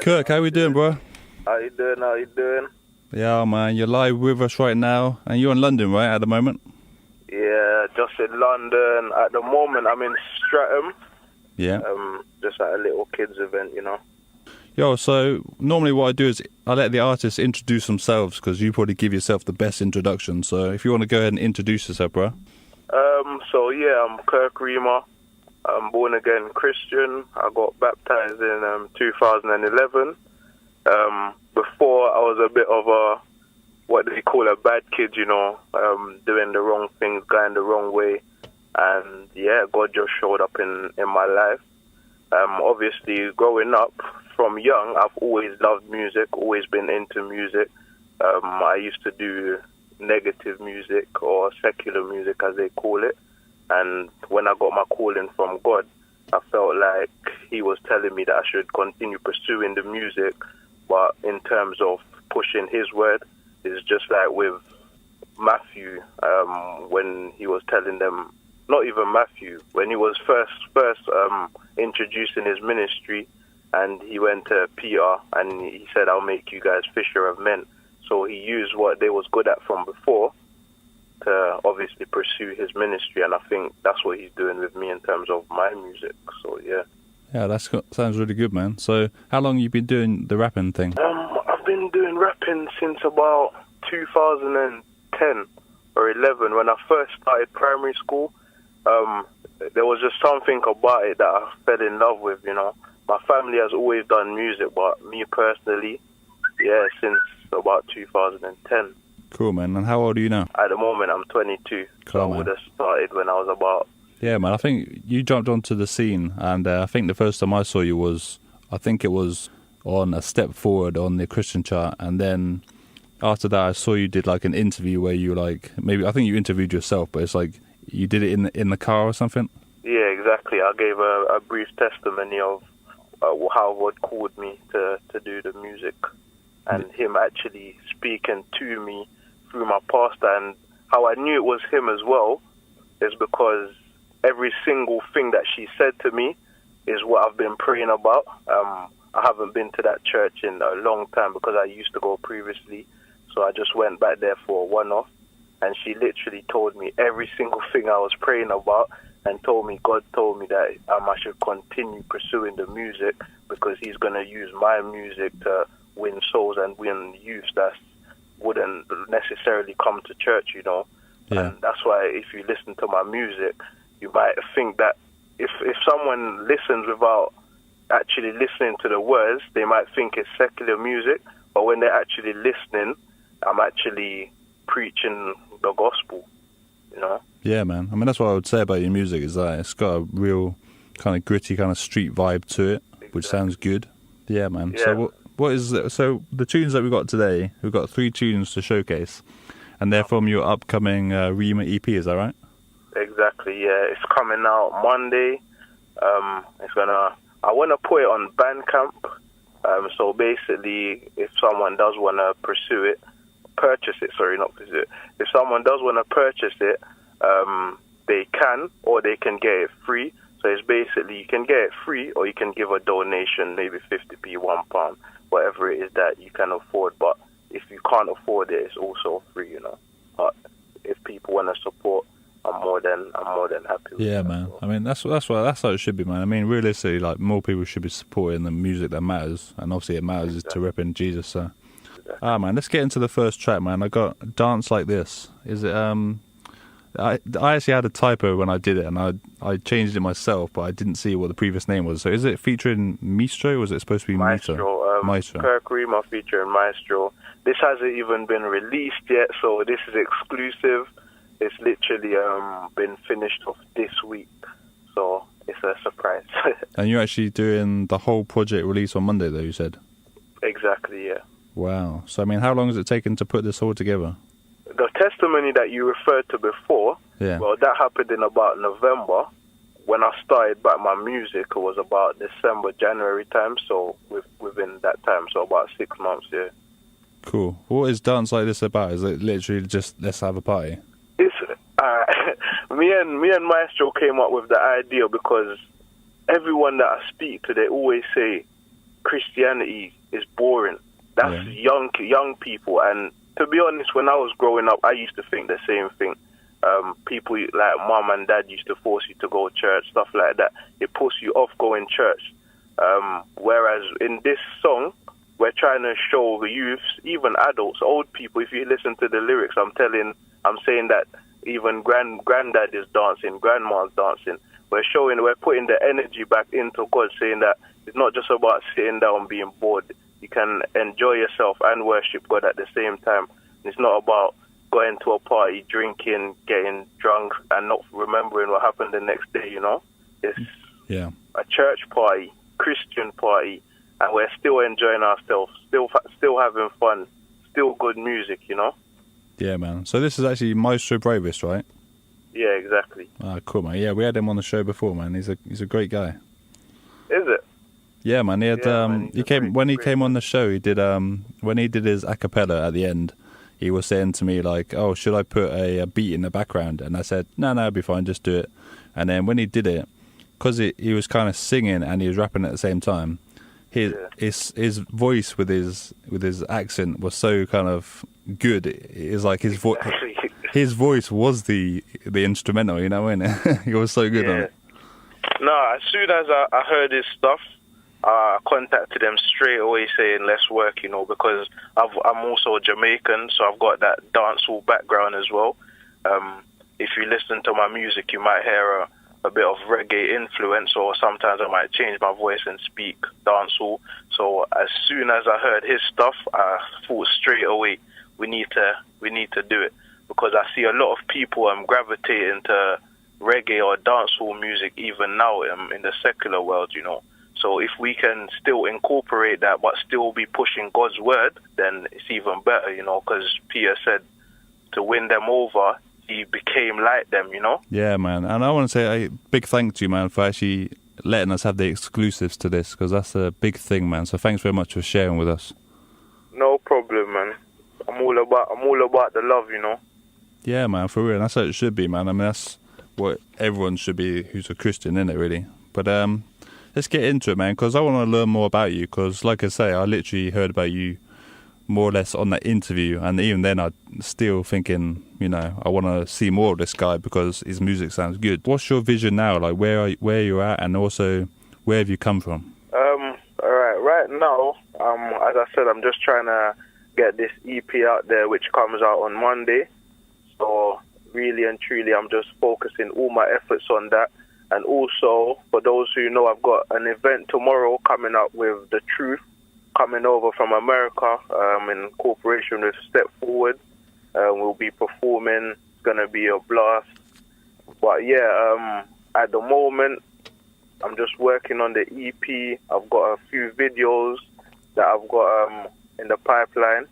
Kirk, how we doing, bro? How you doing? Yeah, man, you're live with us right now, and you're in London, right, at the moment? Yeah, just in London. At the moment, I'm in Streatham. Yeah. Just at a little kids event, you know. Yo, so normally what I do is I let the artists introduce themselves, because you probably give yourself the best introduction. So if you want to go ahead and introduce yourself, bro. So yeah, I'm Kirk Rhema. I'm born again Christian. I got baptized in 2011. Before I was a bit of a, what they call a bad kid, you know, doing the wrong things, going the wrong way. And yeah, God just showed up in my life. Obviously, growing up from young, I've always loved music, always been into music. I used to do negative music or secular music, as they call it. And when I got my calling from God, I felt like He was telling me that I should continue pursuing the music, but in terms of pushing His word, it's just like with Matthew, when he was telling them, not even Matthew, when he was first introducing his ministry, and he went to Peter and he said, "I'll make you guys fisher of men." So he used what they was good at from before to obviously pursue his ministry, and I think that's what He's doing with me in terms of my music. So yeah. Yeah, that sounds really good, man. So how long you been doing the rapping thing? I've been doing rapping since about 2010 or 11. When I first started primary school, there was just something about it that I fell in love with, you know. My family has always done music, but me personally, yeah, since about 2010. Cool, man. And how old are you now? At the moment, I'm 22. Cool, so I man. would have started when I was about... Yeah, man, I think you jumped onto the scene, and I think the first time I saw you was, I think it was on A Step Forward on the Christian chart, and then after that I saw you did like an interview where you like, maybe, I think you interviewed yourself, but it's like you did it in the car or something? Yeah, exactly. I gave a brief testimony of how God called me to do the music, and Him actually speaking to me through my pastor, and how I knew it was Him as well is because every single thing that she said to me is what I've been praying about. I haven't been to that church in a long time because I used to go previously, so I just went back there for a one-off, and she literally told me every single thing I was praying about, and told me, God told me that I should continue pursuing the music because He's going to use my music to win souls and win youth that wouldn't necessarily come to church, you know. Yeah. And that's why if you listen to my music, you might think that if someone listens without actually listening to the words, they might think it's secular music, but when they're actually listening, I'm actually preaching the gospel, you know? Yeah, man. I mean, that's what I would say about your music, is that it's got a real kind of gritty kind of street vibe to it, which sounds good. Yeah, man. Yeah. So what is it? So the tunes that we got today, we've got 3 tunes to showcase, and they're from your upcoming Rhema EP, is that right? Exactly, yeah. It's coming out Monday. I want to put it on Bandcamp. So basically, if someone does want to purchase it, if someone does want to purchase it, they can, or they can get it free. So it's basically, you can get it free, or you can give a donation, maybe 50p, £1, whatever it is that you can afford. But if you can't afford it, it's also free, you know. But if people want to support, I'm more than happy with Yeah, that. man. I mean, that's how it should be, man. I mean, realistically, like, more people should be supporting the music that matters, and obviously it matters is to represent Jesus. So, man, let's get into the first track, man. I got Dance Like This. Is it? I actually had a typo when I did it, and I changed it myself, but I didn't see what the previous name was. So, is it featuring Maestro, or was it supposed to be Maestro? Maestro. Kirk Rhema featuring Maestro. This hasn't even been released yet, so this is exclusive. It's literally been finished off this week, so it's a surprise. And you're actually doing the whole project release on Monday, though, you said? Exactly, yeah. Wow. So, I mean, how long has it taken to put this all together? The testimony that you referred to before, well, that happened in about November. When I started back my music, it was about December, January time, so within that time, so about 6 months, yeah. Cool. What is Dance Like This about? Is it literally just, let's have a party? It's me and Maestro came up with the idea because everyone that I speak to, they always say, Christianity is boring. That's young people. And to be honest, when I was growing up, I used to think the same thing. People like mom and dad used to force you to go to church, stuff like that. It puts you off going to church. Whereas in this song, we're trying to show the youths, even adults, old people. If you listen to the lyrics, I'm saying that even granddad is dancing, grandma's dancing. We're putting the energy back into God, saying that it's not just about sitting down being bored. You can enjoy yourself and worship God at the same time. It's not about going to a party, drinking, getting drunk, and not remembering what happened the next day, you know? It's a church party, Christian party, and we're still enjoying ourselves, still having fun, still good music, you know? Yeah, man. So this is actually Maestro Bravest, right? Yeah, exactly. Ah, cool, man. Yeah, we had him on the show before, man. He's a great guy. Is it? Yeah, man. He had he came on the show. He did when he did his acapella at the end. He was saying to me like, "Oh, should I put a beat in the background?" And I said, "No, it'll be fine. Just do it." And then when he did it, because he was kind of singing and he was rapping at the same time, his voice with his accent was so kind of good. It's like his voice was the instrumental, you know what I mean? He was so good on it. No, as soon as I heard his stuff, I contacted them straight away saying, let's work, you know, because I'm also Jamaican, so I've got that dancehall background as well. If you listen to my music, you might hear a bit of reggae influence, or sometimes I might change my voice and speak dancehall. So as soon as I heard his stuff, I thought straight away, we need to do it, because I see a lot of people gravitating to reggae or dancehall music even now in the secular world, you know. So if we can still incorporate that but still be pushing God's word, then it's even better, you know, because Peter said to win them over, he became like them, you know? Yeah, man. And I want to say a big thank to you, man, for actually letting us have the exclusives to this, because that's a big thing, man. So thanks very much for sharing with us. No problem, man. I'm all about the love, you know? Yeah, man, for real. And that's how it should be, man. I mean, that's what everyone should be who's a Christian, innit, really? But let's get into it, man, because I want to learn more about you, because, like I say, I literally heard about you more or less on that interview, and even then I'm still thinking, you know, I want to see more of this guy because his music sounds good. What's your vision now? Like, where you're at, and also, where have you come from? Right now, as I said, I'm just trying to get this EP out there, which comes out on Monday. So, really and truly, I'm just focusing all my efforts on that. And also, for those who know, I've got an event tomorrow coming up with The Truth, coming over from America in cooperation with Step Forward. We'll be performing. It's going to be a blast. But yeah, at the moment, I'm just working on the EP. I've got a few videos that I've got in the pipeline.